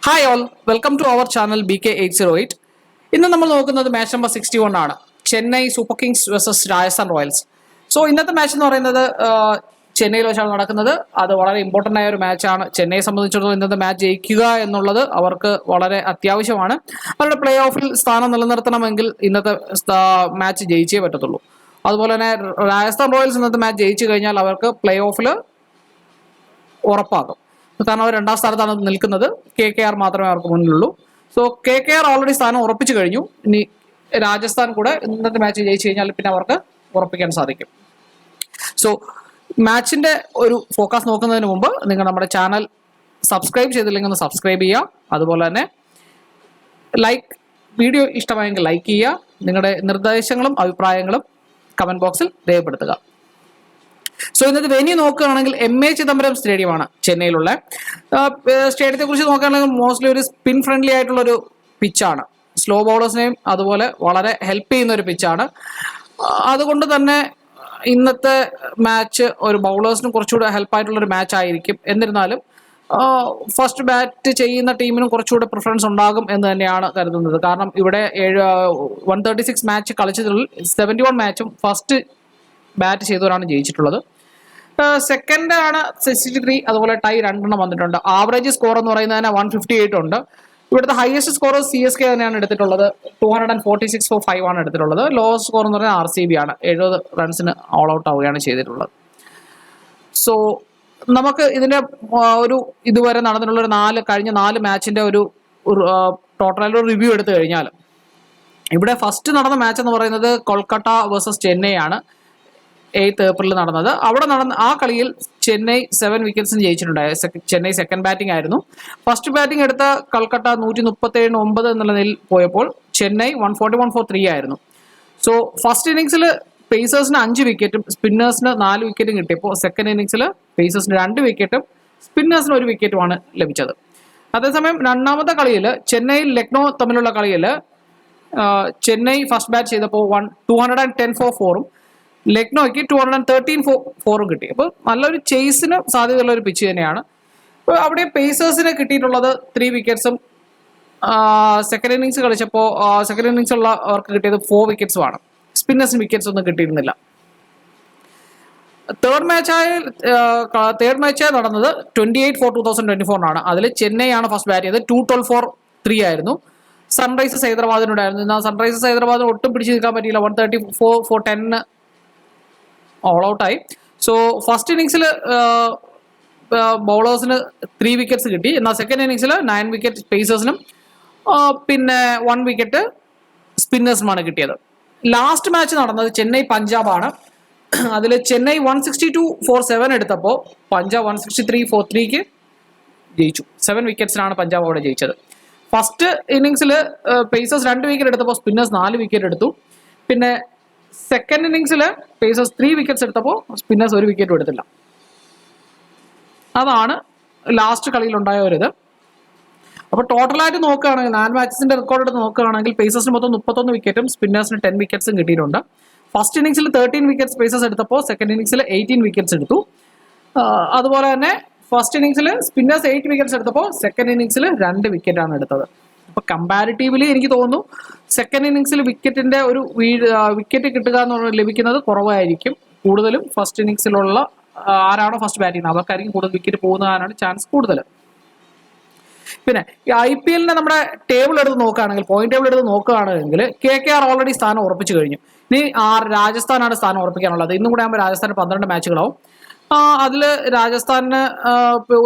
Hi all, welcome to our channel BK808. ഇന്ന് നമ്മൾ നോക്കുന്നത് മാച്ച് നമ്പർ 61 ആണ്. Chennai Super Kings versus Rajasthan Royals. So ഇന്നത്തെ മാച്ച് എന്ന് പറയുന്നത് ചെന്നൈയിൽ വെച്ചാണ് നടക്കുന്നത്. അത് വളരെ ഇമ്പോർട്ടൻ്റ് ആയ ഒരു മാച്ചാണ്. ചെന്നൈയെ സംബന്ധിച്ചിടത്തോളം ഇന്നത്തെ മാച്ച് ജയിക്കുക എന്നുള്ളത് അവർക്ക് വളരെ അത്യാവശ്യമാണ്. അവരുടെ പ്ലേ ഓഫിൽ സ്ഥാനം നിലനിർത്തണമെങ്കിൽ ഇന്നത്തെ മാച്ച് ജയിച്ചേ പറ്റത്തുള്ളൂ. അതുപോലെ തന്നെ രാജസ്ഥാൻ റോയൽസ് ഇന്നത്തെ മാച്ച് ജയിച്ചു കഴിഞ്ഞാൽ അവർക്ക് പ്ലേ ഓഫിൽ ഉറപ്പാകും. കാരണം അവർ രണ്ടാം സ്ഥാനത്താണ് നിൽക്കുന്നത്. KKR മാത്രമേ അവർക്ക് മുന്നിലുള്ളൂ. സോ KKR ഓൾറെഡി സ്ഥാനം ഉറപ്പിച്ചു കഴിഞ്ഞു. ഇനി രാജസ്ഥാൻ കൂടെ ഇന്നത്തെ മാച്ച് ജയിച്ചു കഴിഞ്ഞാൽ പിന്നെ അവർക്ക് ഉറപ്പിക്കാൻ സാധിക്കും. സോ മാച്ചിന്റെ ഒരു ഫോക്കസ് നോക്കുന്നതിന് മുമ്പ് നിങ്ങൾ നമ്മുടെ ചാനൽ സബ്സ്ക്രൈബ് ചെയ്തില്ലെങ്കിൽ ഒന്ന് സബ്സ്ക്രൈബ് ചെയ്യുക. അതുപോലെ തന്നെ വീഡിയോ ഇഷ്ടമായെങ്കിൽ ലൈക്ക് ചെയ്യുക. നിങ്ങളുടെ നിർദ്ദേശങ്ങളും അഭിപ്രായങ്ങളും കമന്റ് ബോക്സിൽ രേഖപ്പെടുത്തുക. സോ ഇന്നത്തെ വെന്യൂ നോക്കുകയാണെങ്കിൽ MA ചിദംബരം സ്റ്റേഡിയമാണ് ചെന്നൈയിലുള്ള. സ്റ്റേഡിയത്തെ കുറിച്ച് നോക്കുകയാണെങ്കിൽ മോസ്റ്റ്ലി ഒരു സ്പിൻ ഫ്രണ്ട്ലി ആയിട്ടുള്ള ഒരു പിച്ചാണ്. സ്ലോ ബൗളേഴ്സിനെയും അതുപോലെ വളരെ ഹെൽപ്പ് ചെയ്യുന്ന ഒരു പിച്ചാണ്. അതുകൊണ്ട് തന്നെ ഇന്നത്തെ മാച്ച് ഒരു ബൗളേഴ്സിനും കുറച്ചുകൂടെ ഹെൽപ്പായിട്ടുള്ള ഒരു മാച്ച് ആയിരിക്കും. എന്നിരുന്നാലും ഫസ്റ്റ് ബാറ്റ് ചെയ്യുന്ന ടീമിനും കുറച്ചുകൂടെ പ്രിഫറൻസ് ഉണ്ടാകും എന്ന് തന്നെയാണ് കരുതുന്നത്. കാരണം ഇവിടെ 136 മാച്ച് കളിച്ചതിൽ 71 മാച്ചും ഫസ്റ്റ് ബാറ്റ് ചെയ്തവരാണ് ജയിച്ചിട്ടുള്ളത്. സെക്കൻഡ് ആണ് 63. അതുപോലെ ടൈ 2 വന്നിട്ടുണ്ട്. ആവറേജ് സ്കോർ എന്ന് പറയുന്നതിന് 158 ഉണ്ട്. ഇവിടുത്തെ ഹയസ്റ്റ് സ്കോർ CSK തന്നെയാണ് എടുത്തിട്ടുള്ളത്. 246 for 5 ആണ് എടുത്തിട്ടുള്ളത്. ലോവസ്റ്റ് സ്കോർ എന്ന് പറയുന്നത് RCB ആണ്. 70 റൺസിന് ഓൾ ഔട്ട് ആവുകയാണ് ചെയ്തിട്ടുള്ളത്. സോ നമുക്ക് ഇതിന്റെ ഒരു ഇതുവരെ നടന്നിട്ടുള്ള കഴിഞ്ഞ 4 മാച്ചിന്റെ ഒരു ടോട്ടൽ റിവ്യൂ എടുത്തു കഴിഞ്ഞാൽ ഇവിടെ ഫസ്റ്റ് നടന്ന മാച്ച് എന്ന് പറയുന്നത് കൊൽക്കത്ത വേഴ്സസ് ചെന്നൈ ആണ്. 8th ഏപ്രിൽ നടന്നത്. അവിടെ നടന്ന ആ കളിയിൽ ചെന്നൈ 7 വിക്കറ്റ്സിന് ജയിച്ചിട്ടുണ്ടായിരുന്നു. ചെന്നൈ സെക്കൻഡ് ബാറ്റിംഗ് ആയിരുന്നു. ഫസ്റ്റ് ബാറ്റിംഗ് എടുത്ത കൽക്കട്ട 137-9 എന്നുള്ള നിലയിൽ പോയപ്പോൾ ചെന്നൈ 141 for 3 ആയിരുന്നു. സോ ഫസ്റ്റ് ഇന്നിങ്സിൽ പേസേഴ്സിന് 5 വിക്കറ്റും സ്പിന്നേഴ്സിന് 4 വിക്കറ്റും കിട്ടിയപ്പോൾ സെക്കൻഡ് ഇന്നിങ്സിൽ പേസേഴ്സിന് 2 വിക്കറ്റും സ്പിന്നേഴ്സിന് 1 വിക്കറ്റുമാണ് ലഭിച്ചത്. അതേസമയം രണ്ടാമത്തെ കളിയിൽ ചെന്നൈ ലക്നോ തമ്മിലുള്ള കളിയിൽ ചെന്നൈ ഫസ്റ്റ് ബാറ്റ് ചെയ്തപ്പോൾ 210 for 4ഉം ലക്നോയ്ക്ക് 213 for 4ഉം കിട്ടി. അപ്പോൾ നല്ലൊരു ചേസിന് സാധ്യതയുള്ള ഒരു പിച്ച് തന്നെയാണ്. അപ്പോൾ അവിടെ പേസേഴ്സിന് കിട്ടിയിട്ടുള്ളത് 3 വിക്കറ്റ്സും സെക്കൻഡ് ഇന്നിങ്സ് കളിച്ചപ്പോൾ സെക്കൻഡ് ഇന്നിങ്സ് ഉള്ള അവർക്ക് കിട്ടിയത് 4 വിക്കറ്റ്സുമാണ്. സ്പിന്നേഴ്സിന് വിക്കറ്റ്സ് ഒന്നും കിട്ടിയിരുന്നില്ല. തേർഡ് മാച്ചായി നടന്നത് 28 for 2024 ആണ്. അതിൽ ചെന്നൈ ആണ് ഫസ്റ്റ് ബാറ്റ് ചെയ്തത്. 212 for 3 ആയിരുന്നു. സൺറൈസേഴ്സ് ഹൈദരാബാദിനുണ്ടായിരുന്നു. എന്നാൽ സൺറൈസേഴ്സ് ഹൈദരാബാദിന് ഒട്ടും പിടിച്ചു നിൽക്കാൻ പറ്റിയില്ല. 134 for 10 ഓൾ ഔട്ടായി. സോ ഫസ്റ്റ് ഇന്നിങ്സിൽ ബൗളേഴ്സിന് 3 വിക്കറ്റ്സ് കിട്ടി. എന്നാൽ സെക്കൻഡ് ഇന്നിങ്സിൽ 9 വിക്കറ്റ് പേസേഴ്സിനും പിന്നെ 1 വിക്കറ്റ് സ്പിന്നേഴ്സിനുമാണ് കിട്ടിയത്. ലാസ്റ്റ് മാച്ച് നടന്നത് ചെന്നൈ പഞ്ചാബാണ്. അതിൽ ചെന്നൈ 162 for 7 എടുത്തപ്പോൾ പഞ്ചാബ് 163 for 3ക്ക് ജയിച്ചു. 7 വിക്കറ്റ്സിനാണ് പഞ്ചാബ് അവിടെ ജയിച്ചത്. ഫസ്റ്റ് ഇന്നിങ്സിൽ പേസേഴ്സ് 2 വിക്കറ്റ് എടുത്തപ്പോൾ സ്പിന്നേഴ്സ് 4 വിക്കറ്റ് എടുത്തു. പിന്നെ സെക്കൻഡ് ഇന്നിങ്സിൽ പേസേഴ്സ് 3 വിക്കറ്റ്സ് എടുത്തപ്പോൾ സ്പിന്നേഴ്സ് 1 വിക്കറ്റും എടുത്തില്ല. അതാണ് ലാസ്റ്റ് കളിയിലുണ്ടായ ഒരു ഇത്. അപ്പോൾ ടോട്ടലായിട്ട് നോക്കുകയാണെങ്കിൽ 4 മാച്ചസിന്റെ റെക്കോർഡ് എടുത്ത് നോക്കുകയാണെങ്കിൽ പേസേഴ്സിന് മൊത്തം 31 വിക്കറ്റും സ്പിന്നേഴ്സിന് 10 വിക്കറ്റ്സും കിട്ടിയിട്ടുണ്ട്. ഫസ്റ്റ് ഇന്നിങ്സിൽ 13 വിക്കറ്റ്സ് പേസേഴ്സ് എടുത്തപ്പോൾ സെക്കൻഡ് ഇന്നിങ്സിൽ 18 വിക്കറ്റ്സ് എടുത്തു. അതുപോലെ തന്നെ ഫസ്റ്റ് ഇന്നിങ്സിൽ സ്പിന്നേഴ്സ് 8 വിക്കറ്റ്സ് എടുത്തപ്പോൾ സെക്കൻഡ് ഇന്നിങ്സിൽ 2 വിക്കറ്റാണ് എടുത്തത്. അപ്പൊ കമ്പാരിറ്റീവ്ലി എനിക്ക് തോന്നുന്നു സെക്കൻഡ് ഇന്നിങ്സിൽ വിക്കറ്റിന്റെ ഒരു വിക്കറ്റ് കിട്ടുക എന്ന് ലഭിക്കുന്നത് കുറവായിരിക്കും. കൂടുതലും ഫസ്റ്റ് ഇന്നിങ്സിലുള്ള ആരാണോ ഫസ്റ്റ് ബാറ്റ് ചെയ്യുന്നത് അവർക്കായിരിക്കും കൂടുതൽ വിക്കറ്റ് പോകുന്നതിനാണ് ചാൻസ് കൂടുതൽ. പിന്നെ ഈ IPL നമ്മുടെ ടേബിൾ എടുത്ത് നോക്കുകയാണെങ്കിൽ പോയിന്റ് ടേബിൾ എടുത്ത് നോക്കുകയാണെങ്കിൽ KKR ഓൾറെഡി സ്ഥാനം ഉറപ്പിച്ചു കഴിഞ്ഞു. ഇനി രാജസ്ഥാനാണ് സ്ഥാനം ഉറപ്പിക്കാനുള്ളത്. ഇന്നും കൂടെ ആകുമ്പോൾ രാജസ്ഥാന് 12 മാച്ചുകളാവും. അതിൽ രാജസ്ഥാനിന്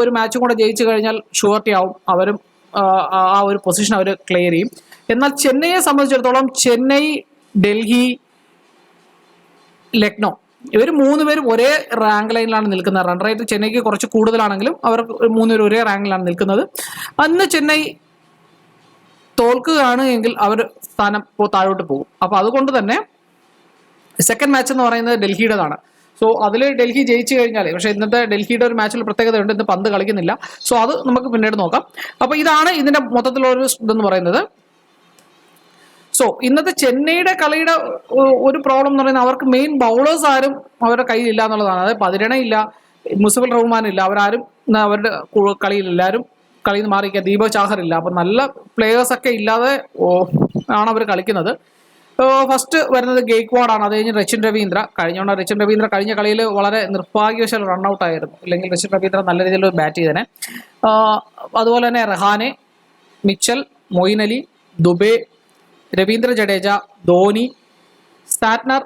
ഒരു മാച്ചും കൂടെ ജയിച്ചു കഴിഞ്ഞാൽ ഷുവർട്ടി ആവും. അവരും ആ ഒരു പൊസിഷൻ അവർ ക്ലിയർ ചെയ്യും. എന്നാൽ ചെന്നൈയെ സംബന്ധിച്ചിടത്തോളം ചെന്നൈ, ഡൽഹി, ലക്നോ ഇവർ 3 പേരും ഒരേ റാങ്ക് ലൈനിലാണ് നിൽക്കുന്നത്. റൺ റേറ്റ് ചെന്നൈക്ക് കുറച്ച് കൂടുതലാണെങ്കിലും അവർ 3 പേരും ഒരേ റാങ്കിലാണ് നിൽക്കുന്നത്. അന്ന് ചെന്നൈ തോൽക്കുകയാണ് എങ്കിൽ അവർ സ്ഥാനം താഴോട്ട് പോകും. അപ്പോൾ അതുകൊണ്ട് തന്നെ സെക്കൻഡ് മാച്ച് എന്ന് പറയുന്നത് ഡൽഹിയുടേതാണ്. സോ അതിൽ ഡൽഹി ജയിച്ചു കഴിഞ്ഞാൽ, പക്ഷേ ഇന്നത്തെ ഡൽഹിയുടെ ഒരു മാച്ചിൽ പ്രത്യേകതയുണ്ട്, ഇന്ന് പന്ത് കളിക്കുന്നില്ല. സോ അത് നമുക്ക് പിന്നീട് നോക്കാം. അപ്പോൾ ഇതാണ് ഇതിന്റെ മൊത്തത്തിലുള്ള ഇതെന്ന് പറയുന്നത്. സോ ഇന്നത്തെ ചെന്നൈയുടെ കളിയുടെ ഒരു പ്രോബ്ലം എന്ന് പറയുന്നത് അവർക്ക് മെയിൻ ബൗളേഴ്സ് ആരും അവരുടെ കയ്യിലില്ല എന്നുള്ളതാണ്. അതായത് പതിരണ ഇല്ല, മുസഫിൽ റഹ്മാൻ ഇല്ല. അവരാരും അവരുടെ കളിയിൽ എല്ലാവരും കളിയിൽ നിന്ന് മാറിയിരിക്കുക. ദീപക് ചാഹർ ഇല്ല. അപ്പം നല്ല പ്ലേയേഴ്സൊക്കെ ഇല്ലാതെ ആണ് അവർ കളിക്കുന്നത്. ഫസ്റ്റ് വരുന്നത് ഗെയ്ക്വാഡാണ്. അത് കഴിഞ്ഞ് രച്ചിൻ രവീന്ദ്ര. രച്ചിൻ രവീന്ദ്ര കഴിഞ്ഞ കളിയിൽ വളരെ നിർഭാഗ്യവശാൽ റണ്ണൗട്ട് ആയിരുന്നു. ഇല്ലെങ്കിൽ രച്ചിൻ രവീന്ദ്ര നല്ല രീതിയിൽ ബാറ്റ് ചെയ്തേനെ. അതുപോലെ തന്നെ റഹാനെ, മിച്ചൽ, മൊയിൻ അലി, ദുബെ, രവീന്ദ്ര ജഡേജ, ധോനി, സാറ്റ്നർ,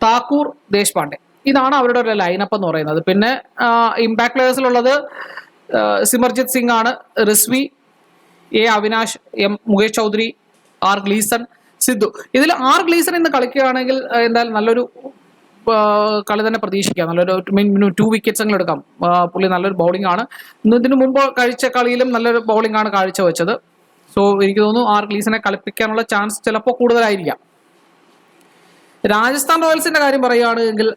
താക്കൂർ, ദേശ്പാണ്ഡെ. ഇതാണ് അവരുടെ ഒരു ലൈനപ്പ് എന്ന് പറയുന്നത്. പിന്നെ ഇമ്പാക്ട് പ്ലേയേഴ്സിലുള്ളത് സിമർജിത് സിംഗ് ആണ്, Rizvi, A Avinash, M Mukesh Choudhary, R Gleeson, Sidhu. ഇതിൽ ആർ ഗ്ലീസൺ ഇന്ന് കളിക്കുകയാണെങ്കിൽ എന്തായാലും നല്ലൊരു കളി തന്നെ പ്രതീക്ഷിക്കാം. നല്ലൊരു 2 വിക്കറ്റ്സ് എങ്കിലും എടുക്കാം. പുള്ളി നല്ലൊരു ബൗളിംഗ് ആണ്. ഇതിനു മുമ്പ് കഴിച്ച കളിയിലും നല്ലൊരു ബൗളിംഗ് ആണ് കാഴ്ചവെച്ചത്. സോ എനിക്ക് തോന്നുന്നു ആർ ഗ്ലീസനെ കളിപ്പിക്കാനുള്ള ചാൻസ് ചിലപ്പോൾ കൂടുതലായിരിക്കാം. രാജസ്ഥാൻ റോയൽസിന്റെ കാര്യം പറയുകയാണെങ്കിൽ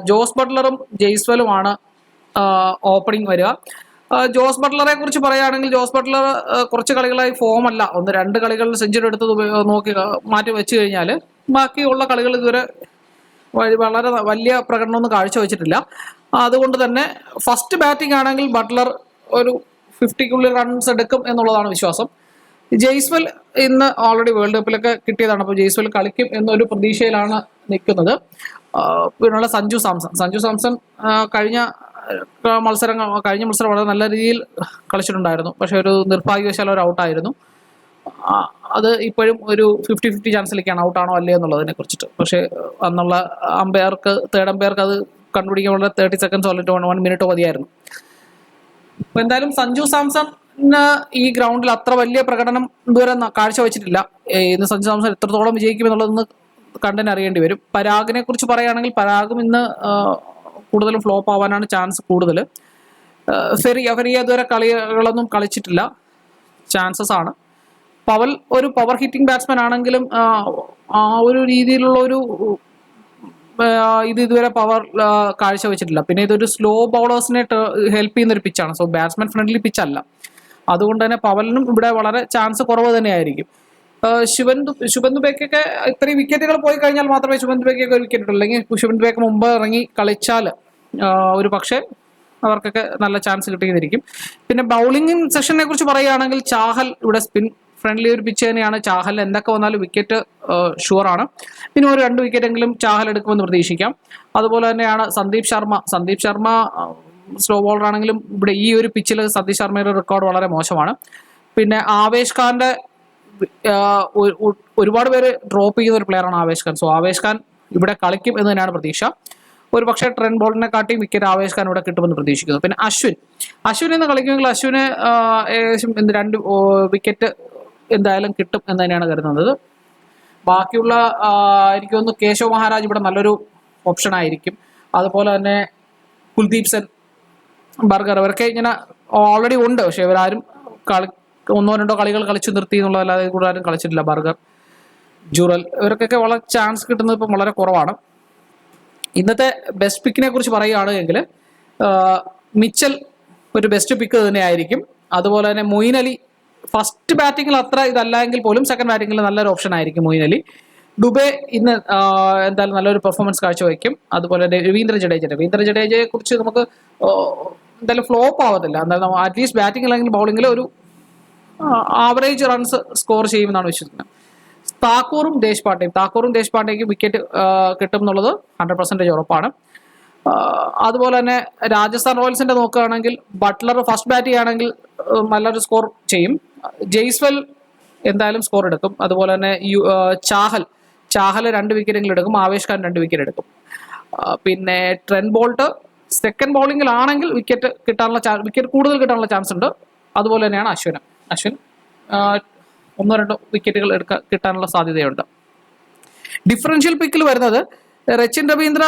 ജോസ് ബട്ട്ലറും ജയ്സ്വലുമാണ് ഓപ്പണിംഗ് വരിക. ജോസ് ബട്ട്ലറെ കുറിച്ച് പറയുകയാണെങ്കിൽ ജോസ് ബട്ട്ലർ കുറച്ച് കളികളായി ഫോം അല്ല. 1-2 കളികളിൽ സെഞ്ചുറി എടുത്തത് നോക്കി മാറ്റി വെച്ച് കഴിഞ്ഞാൽ ബാക്കിയുള്ള കളികൾ ഇതുവരെ വളരെ വലിയ പ്രകടനമൊന്നും കാഴ്ചവെച്ചിട്ടില്ല. അതുകൊണ്ട് തന്നെ ഫസ്റ്റ് ബാറ്റിംഗ് ആണെങ്കിൽ ബട്ട്ലർ ഒരു 50ക്കുള്ളിൽ റൺസ് എടുക്കും എന്നുള്ളതാണ് വിശ്വാസം. ജയ്സ്വൽ ഇന്ന് ഓൾറെഡി വേൾഡ് കപ്പിലൊക്കെ കിട്ടിയതാണ്. അപ്പോൾ ജയ്സ്വൽ കളിക്കും എന്നൊരു പ്രതീക്ഷയിലാണ് നിൽക്കുന്നത്. പിന്നുള്ള സഞ്ജു സാംസൺ കഴിഞ്ഞ മത്സരം വളരെ നല്ല രീതിയിൽ കളിച്ചിട്ടുണ്ടായിരുന്നു. പക്ഷെ ഒരു നിർഭാഗ്യവശാൽ ഒരു ഔട്ടായിരുന്നു. അത് ഇപ്പോഴും ഒരു 50-50 ചാൻസിലേക്കാണ് ഔട്ടാണോ അല്ലേ എന്നുള്ളതിനെ കുറിച്ചിട്ട്. പക്ഷേ അന്നുള്ള തേർഡ് അമ്പയർക്ക് അത് കണ്ടുപിടിക്കാൻ വളരെ 30 സെക്കൻഡ്സോ അല്ലെങ്കിൽ 1 മിനിറ്റോ മതിയായിരുന്നു. അപ്പോൾ എന്തായാലും സഞ്ജു സാംസൺ ഈ ഗ്രൗണ്ടിൽ അത്ര വലിയ പ്രകടനം ഇതുവരെ കാഴ്ചവെച്ചിട്ടില്ല. ഇന്ന് സഞ്ജു സാംസൺ എത്രത്തോളം വിജയിക്കുമെന്നുള്ളതൊന്ന് കണ്ടന്നെ അറിയേണ്ടി വരും. പരാഗിനെ കുറിച്ച് പറയുകയാണെങ്കിൽ പരാഗും ഇന്ന് കൂടുതലും ഫ്ലോപ്പ് ആവാനാണ് ചാൻസ് കൂടുതൽ. ഫെറിയ ഇതുവരെ കളികളൊന്നും കളിച്ചിട്ടില്ല, ചാൻസസ് ആണ്. പവൽ ഒരു പവർ ഹിറ്റിംഗ് ബാറ്റ്സ്മാൻ ആണെങ്കിലും ആ ഒരു രീതിയിലുള്ള ഒരു ഇതുവരെ പവർ കാഴ്ചവെച്ചിട്ടില്ല. പിന്നെ ഇതൊരു സ്ലോ ബൗളേഴ്സിനെ ഹെൽപ്പ് ചെയ്യുന്ന ഒരു പിച്ചാണ്. സോ ബാറ്റ്സ്മാൻ ഫ്രണ്ട്ലി പിച്ചല്ല. അതുകൊണ്ട് തന്നെ പവലിനും ഇവിടെ വളരെ ചാൻസ് കുറവ് തന്നെയായിരിക്കും. ശുഭൻ ദുബെക്കൊക്കെ ഇത്രയും വിക്കറ്റുകൾ പോയി കഴിഞ്ഞാൽ മാത്രമേ ശുഭൻ ദുബെക്കൊക്കെ ഒരു വിക്കറ്റ് ഇട്ടുള്ളൂ. അല്ലെങ്കിൽ ശുഭൻ ദുബെക്ക് മുമ്പ് ഇറങ്ങി കളിച്ചാൽ ഒരു പക്ഷേ അവർക്കൊക്കെ നല്ല ചാൻസ് കിട്ടിയിരിക്കും. പിന്നെ ബൗളിംഗ് സെഷനെ കുറിച്ച് പറയുകയാണെങ്കിൽ ചാഹൽ ഇവിടെ സ്പിൻ ഫ്രണ്ട്ലി ഒരു പിച്ച് തന്നെയാണ്. ചാഹൽ എന്തൊക്കെ വന്നാലും വിക്കറ്റ് ഷുവറാണ്. പിന്നെ ഒരു 2 വിക്കറ്റെങ്കിലും ചാഹൽ എടുക്കുമെന്ന് പ്രതീക്ഷിക്കാം. അതുപോലെ തന്നെയാണ് സന്ദീപ് ശർമ്മ സ്ലോ ബോളർ ആണെങ്കിലും ഇവിടെ ഈ ഒരു പിച്ചിൽ സന്ദീപ് ശർമ്മയുടെ റെക്കോർഡ് വളരെ മോശമാണ്. പിന്നെ ആവേശ് ഖാന്റെ ഒരുപാട് പേര് ഡ്രോപ്പ് ചെയ്യുന്ന ഒരു പ്ലെയറാണ് ആവേശ് ഖാൻ. സോ ആവേശ് ഖാൻ ഇവിടെ കളിക്കും എന്ന് തന്നെയാണ് പ്രതീക്ഷ. ഒരു പക്ഷേ ട്രെൻഡ് ബോളിനെ കാട്ടി വിക്കറ്റ് ആവേശ് ഖാൻ ഇവിടെ കിട്ടുമെന്ന് പ്രതീക്ഷിക്കുന്നു. പിന്നെ അശ്വിൻ എന്ന് കളിക്കുമെങ്കിൽ അശ്വിന് ഏകദേശം 2 വിക്കറ്റ് എന്തായാലും കിട്ടും എന്ന് തന്നെയാണ് കരുതുന്നത്. ബാക്കിയുള്ള എനിക്ക് തോന്നുന്നു കേശവ് മഹാരാജ് ഇവിടെ നല്ലൊരു ഓപ്ഷൻ ആയിരിക്കും. അതുപോലെ തന്നെ കുൽദീപ് സെൻ, ബർഗർ ഇവരൊക്കെ ഇങ്ങനെ ഓൾറെഡി ഉണ്ട്. പക്ഷെ ഇവരാരും 1-2 കളികൾ കളിച്ചു നിർത്തി എന്നുള്ളതല്ലാതെ കൂടുതൽ ആരും കളിച്ചിട്ടില്ല. ബർഗർ, ജുറൽ ഇവർക്കൊക്കെ വളരെ ചാൻസ് കിട്ടുന്നത് ഇപ്പം വളരെ കുറവാണ്. ഇന്നത്തെ ബെസ്റ്റ് പിക്കിനെ കുറിച്ച് പറയുകയാണെങ്കിൽ മിച്ചൽ ഒരു ബെസ്റ്റ് പിക്ക് തന്നെയായിരിക്കും. അതുപോലെ തന്നെ മൊയിൻ അലി ഫസ്റ്റ് ബാറ്റിങ്ങിൽ അത്ര ഇതല്ല എങ്കിൽ പോലും സെക്കൻഡ് ബാറ്റിങ്ങിൽ നല്ലൊരു ഓപ്ഷൻ ആയിരിക്കും മൊയിൻ അലി. ഡുബെ ഇന്ന് എന്തായാലും നല്ലൊരു പെർഫോമൻസ് കാഴ്ചവെക്കും. അതുപോലെ രവീന്ദ്ര ജഡേജയെ കുറിച്ച് നമുക്ക് എന്തായാലും ഫ്ലോപ്പ് ആവത്തില്ല. എന്തായാലും അറ്റ്ലീസ്റ്റ് ബാറ്റിംഗ് അല്ലെങ്കിൽ ബൗളിങ്ങിൽ ഒരു ആവറേജ് റൺസ് സ്കോർ ചെയ്യുമെന്നാണ് വിശ്വസിക്കുന്നത്. താക്കൂറും ദേശ്പാണ്ഡേക്കും വിക്കറ്റ് കിട്ടും എന്നുള്ളത് 100% ഉറപ്പാണ്. അതുപോലെ തന്നെ രാജസ്ഥാൻ റോയൽസിന്റെ നോക്കുകയാണെങ്കിൽ ബട്ട്ലർ ഫസ്റ്റ് ബാറ്റ് ചെയ്യുകയാണെങ്കിൽ നല്ലൊരു സ്കോർ ചെയ്യും. ജയ്സ്വൽ എന്തായാലും സ്കോർ എടുക്കും. അതുപോലെ തന്നെ ചാഹൽ 2 വിക്കറ്റെങ്കിലും എടുക്കും. ആവേശ് ഖാൻ 2 വിക്കറ്റ് എടുക്കും. പിന്നെ ട്രെൻഡ് ബോൾട്ട് സെക്കൻഡ് ബൗളിങ്ങിലാണെങ്കിൽ വിക്കറ്റ് കൂടുതൽ കിട്ടാനുള്ള ചാൻസ് ഉണ്ട്. അതുപോലെ തന്നെയാണ് അശ്വിൻ 1-2 വിക്കറ്റുകൾ കിട്ടാനുള്ള സാധ്യതയുണ്ട്. ഡിഫറൻഷ്യൽ പിക്കിൽ വരുന്നത് രച്ചിൻ രവീന്ദ്ര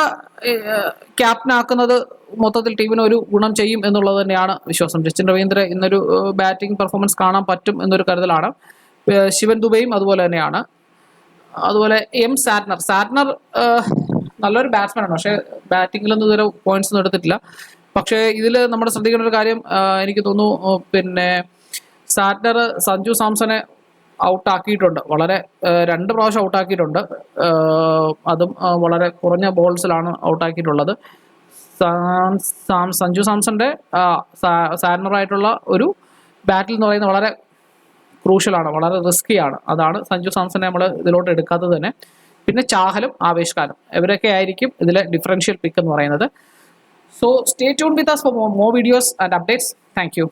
ക്യാപ്റ്റനാക്കുന്നത് മൊത്തത്തിൽ ടീമിന് ഒരു ഗുണം ചെയ്യും എന്നുള്ളത് തന്നെയാണ് വിശ്വാസം. രച്ചിൻ രവീന്ദ്ര ഇന്നൊരു ബാറ്റിംഗ് പെർഫോമൻസ് കാണാൻ പറ്റും എന്നൊരു കരുതലാണ്. ശിവൻ ദുബെയും അതുപോലെ തന്നെയാണ്. അതുപോലെ സാറ്റ്നർ നല്ലൊരു ബാറ്റ്സ്മാനാണ്. പക്ഷേ ബാറ്റിങ്ങിലൊന്നും ഇതുവരെ പോയിന്റ്സ് ഒന്നും എടുത്തിട്ടില്ല. പക്ഷേ ഇതിൽ നമ്മൾ ശ്രദ്ധിക്കേണ്ട ഒരു കാര്യം എനിക്ക് തോന്നുന്നു, പിന്നെ സാറ്റ്നർ സഞ്ജു സാംസനെ ഔട്ടാക്കിയിട്ടുണ്ട്. 2 പ്രാവശ്യം ഔട്ടാക്കിയിട്ടുണ്ട്. അതും വളരെ കുറഞ്ഞ ബോൾസിലാണ് ഔട്ടാക്കിയിട്ടുള്ളത്. സഞ്ജു സാംസന്റെ സാറ്റ്നറായിട്ടുള്ള ഒരു ബാറ്റിൽ എന്ന് പറയുന്നത് വളരെ ക്രൂഷ്യലാണ്, വളരെ റിസ്കിയാണ്. അതാണ് സഞ്ജു സാംസനെ നമ്മൾ ഇതിലോട്ട് എടുക്കാത്തത് തന്നെ. പിന്നെ ചാഹലും ആവേശ് ഖാനും ഇവരൊക്കെ ആയിരിക്കും ഇതിലെ ഡിഫറൻഷ്യൽ പിക്ക് എന്ന് പറയുന്നത്. So stay tune with us for more videos and updates. Thank you.